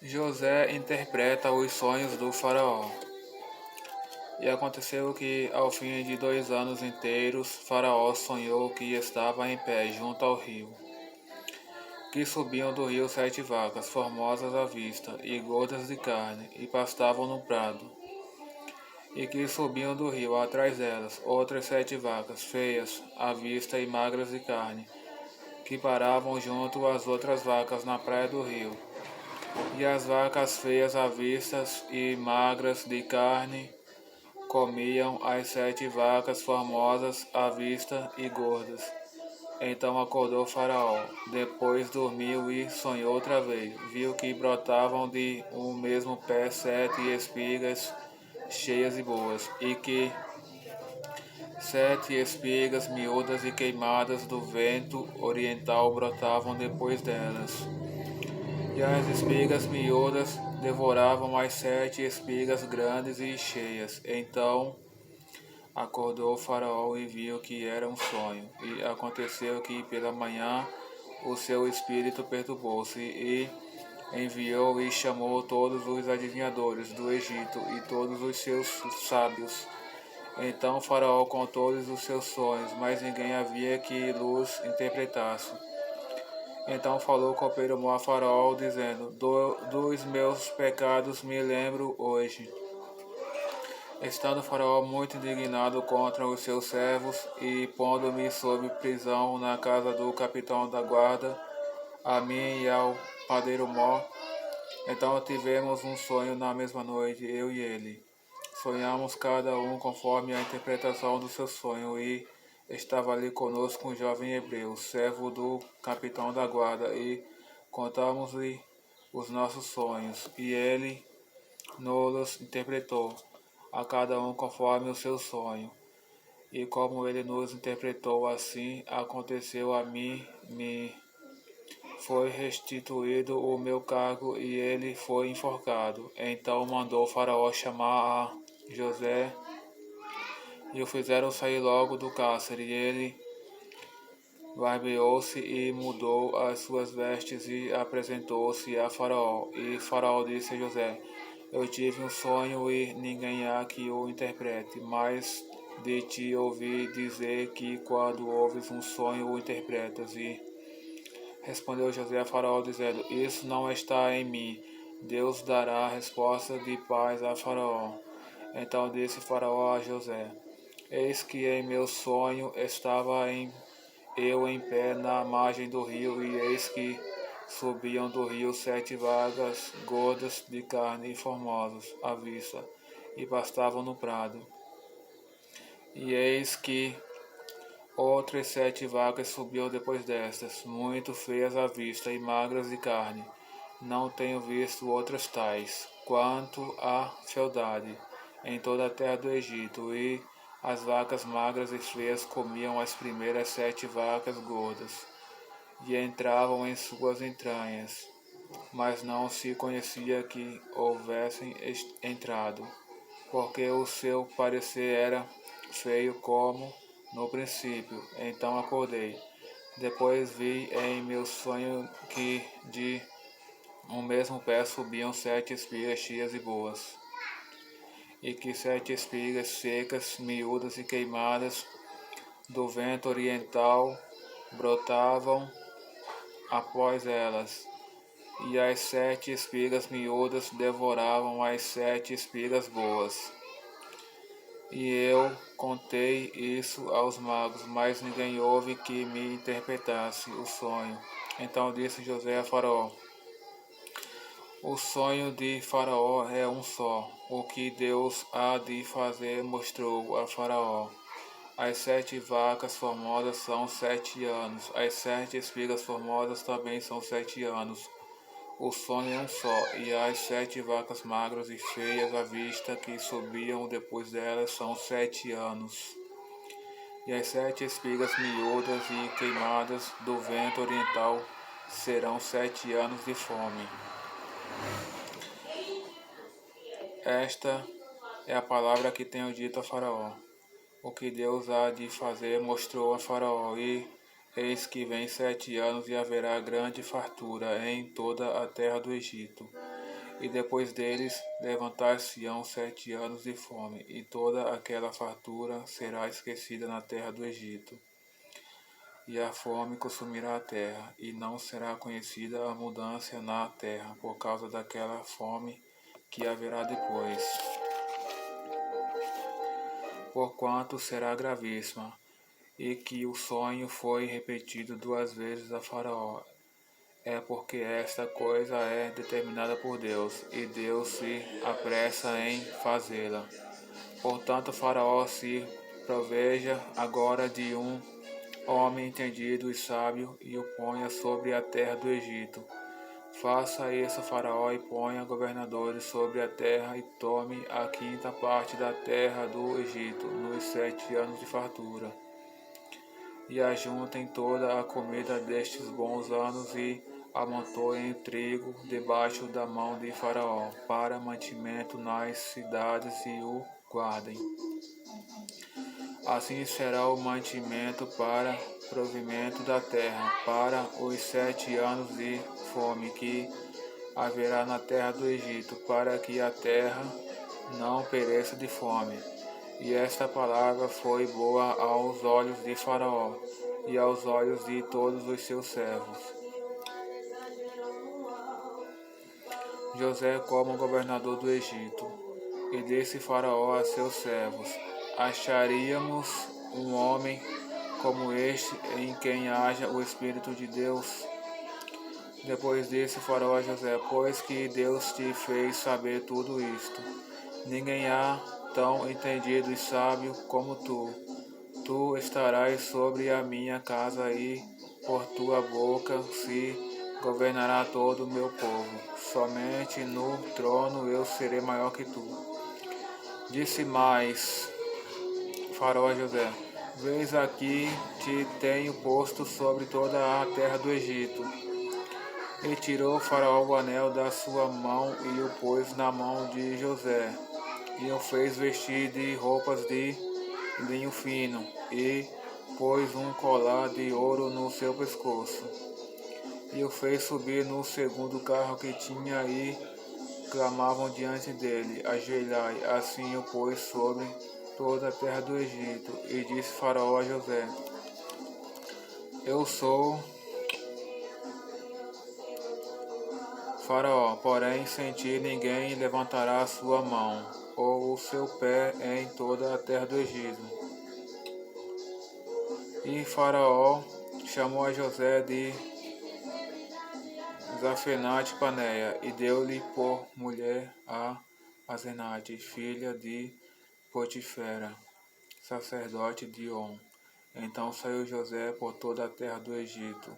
José interpreta os sonhos do faraó. E aconteceu que, ao fim de 2 anos inteiros, Faraó sonhou que estava em pé junto ao rio, que subiam do rio 7 vacas, formosas à vista, e gordas de carne, e pastavam no prado. E que subiam do rio atrás delas outras 7 vacas, feias à vista e magras de carne, que paravam junto às outras vacas na praia do rio. E as vacas feias à vista e magras de carne comiam as 7 vacas formosas à vista e gordas. Então acordou Faraó, depois dormiu e sonhou outra vez. Viu que brotavam de um mesmo pé 7 espigas cheias e boas, e que 7 espigas miúdas e queimadas do vento oriental brotavam depois delas. E as espigas miúdas devoravam as 7 espigas grandes e cheias. Então acordou o Faraó e viu que era um sonho. E aconteceu que pela manhã o seu espírito perturbou-se e enviou e chamou todos os adivinhadores do Egito e todos os seus sábios. Então Faraó contou-lhes os seus sonhos, mas ninguém havia que luz interpretasse. Então falou o copeiro mau a Faraó, dizendo: dos meus pecados me lembro hoje. Estando Faraó muito indignado contra os seus servos e pondo-me sob prisão na casa do capitão da guarda, a mim e ao padeiro Mó, então tivemos um sonho na mesma noite, eu e ele. Sonhamos cada um conforme a interpretação do seu sonho, e estava ali conosco um jovem hebreu, servo do capitão da guarda, e contamos-lhe os nossos sonhos, e ele nos interpretou, a cada um conforme o seu sonho. E como ele nos interpretou, assim aconteceu a mim, me foi restituído o meu cargo e ele foi enforcado. Então mandou Faraó chamar a José e o fizeram sair logo do cárcere. E ele barbeou-se e mudou as suas vestes e apresentou-se a Faraó. E Faraó disse a José: eu tive um sonho e ninguém há que o interprete, mas de ti ouvi dizer que quando ouves um sonho o interpretas. E respondeu José a Faraó, dizendo: isso não está em mim. Deus dará resposta de paz a Faraó. Então disse Faraó a José: eis que em meu sonho estava eu em pé na margem do rio, e eis que subiam do rio 7 vacas gordas de carne e formosas à vista, e pastavam no prado. E eis que outras 7 vacas subiam depois destas, muito feias à vista e magras de carne. Não tenho visto outras tais, quanto à fealdade, em toda a terra do Egito. E as vacas magras e feias comiam as primeiras 7 vacas gordas, e entravam em suas entranhas, mas não se conhecia que houvessem entrado, porque o seu parecer era feio como no princípio. Então acordei. Depois vi em meu sonho que de um mesmo pé subiam 7 espigas cheias e boas, e que 7 espigas secas, miúdas e queimadas do vento oriental brotavam após elas, e as 7 espigas miúdas devoravam as 7 espigas boas. E eu contei isso aos magos, mas ninguém houve que me interpretasse o sonho. Então disse José a Faraó: o sonho de Faraó é um só. O que Deus há de fazer mostrou a Faraó. As 7 vacas formosas são 7 anos. As 7 espigas formosas também são 7 anos. O sonho é um só, e as 7 vacas magras e feias à vista que subiam depois delas são 7 anos. E as 7 espigas miúdas e queimadas do vento oriental serão 7 anos de fome. Esta é a palavra que tenho dito a Faraó. O que Deus há de fazer mostrou a Faraó, e eis que vem 7 anos e haverá grande fartura em toda a terra do Egito. E depois deles levantar-se-ão 7 anos de fome, e toda aquela fartura será esquecida na terra do Egito. E a fome consumirá a terra, e não será conhecida a mudança na terra, por causa daquela fome que haverá depois. Porquanto será gravíssima, e que o sonho foi repetido 2 vezes a Faraó. É porque esta coisa é determinada por Deus, e Deus se apressa em fazê-la. Portanto, Faraó se proveja agora de um homem entendido e sábio, e o ponha sobre a terra do Egito. Faça isso, Faraó, e ponha governadores sobre a terra, e tome a 5ª parte da terra do Egito, nos 7 anos de fartura. E ajuntem toda a comida destes bons anos, e amontoem trigo debaixo da mão de Faraó, para mantimento nas cidades, e o guardem. Assim será o mantimento para provimento da terra, para os 7 anos de fome que haverá na terra do Egito, para que a terra não pereça de fome. E esta palavra foi boa aos olhos de Faraó e aos olhos de todos os seus servos. José como governador do Egito. E disse Faraó a seus servos: Acharíamos um homem como este, em quem haja o Espírito de Deus? Depois disse Faraó a José: Pois que Deus te fez saber tudo isto, ninguém há tão entendido e sábio como tu. Tu estarás sobre a minha casa, e por tua boca se governará todo o meu povo. Somente no trono eu serei maior que tu. Disse mais Faraó a José: Vês aqui, te tenho posto sobre toda a terra do Egito. E tirou Faraó o anel da sua mão e o pôs na mão de José, e o fez vestir de roupas de linho fino, e pôs um colar de ouro no seu pescoço. E o fez subir no segundo carro que tinha, e clamavam diante dele: Ajoelhai. Assim o pôs sobre toda a terra do Egito. E disse Faraó a José: Eu sou Faraó, porém sem ti ninguém levantará a sua mão, ou o seu pé em toda a terra do Egito. E Faraó chamou a José de Zafenate Paneia, e deu-lhe por mulher a Asenate, filha de Potifera, sacerdote de On. Então saiu José por toda a terra do Egito.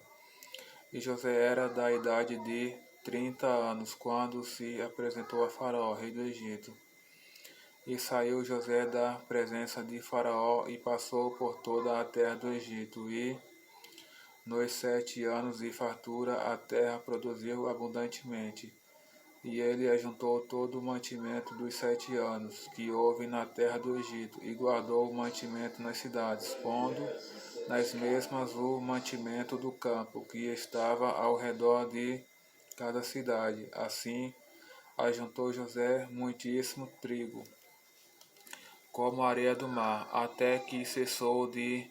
E José era da idade de 30 anos, quando se apresentou a Faraó, rei do Egito. E saiu José da presença de Faraó e passou por toda a terra do Egito. E nos 7 anos de fartura a terra produziu abundantemente. E ele ajuntou todo o mantimento dos 7 anos que houve na terra do Egito, e guardou o mantimento nas cidades, pondo nas mesmas o mantimento do campo, que estava ao redor de cada cidade. Assim ajuntou José muitíssimo trigo, como a areia do mar, até que cessou de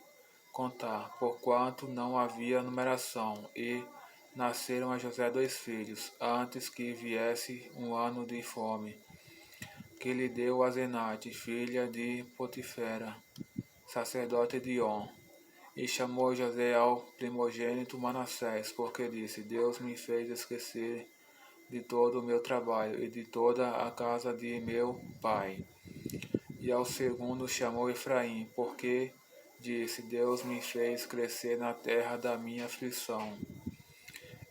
contar, porquanto não havia numeração. E nasceram a José 2 filhos, antes que viesse um ano de fome, que lhe deu Asenate, filha de Potifera, sacerdote de On. E chamou José ao primogênito Manassés, porque disse: Deus me fez esquecer de todo o meu trabalho e de toda a casa de meu pai. E ao segundo chamou Efraim, porque disse: Deus me fez crescer na terra da minha aflição.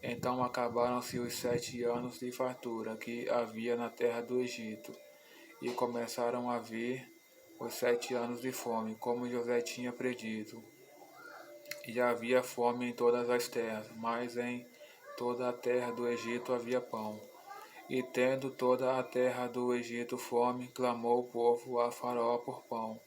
Então acabaram-se os 7 anos de fartura que havia na terra do Egito, e começaram a vir os 7 anos de fome, como José tinha predito. E havia fome em todas as terras, mas em toda a terra do Egito havia pão. E tendo toda a terra do Egito fome, clamou o povo a Faraó por pão.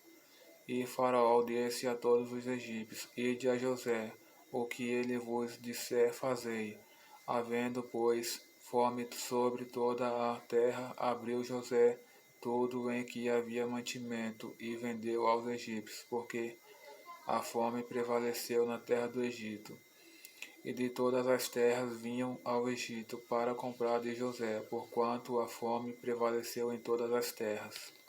E Faraó disse a todos os egípcios: Ide a José, o que ele vos disser fazei. Havendo, pois, fome sobre toda a terra, abriu José tudo em que havia mantimento e vendeu aos egípcios, porque a fome prevaleceu na terra do Egito. E de todas as terras vinham ao Egito para comprar de José, porquanto a fome prevaleceu em todas as terras.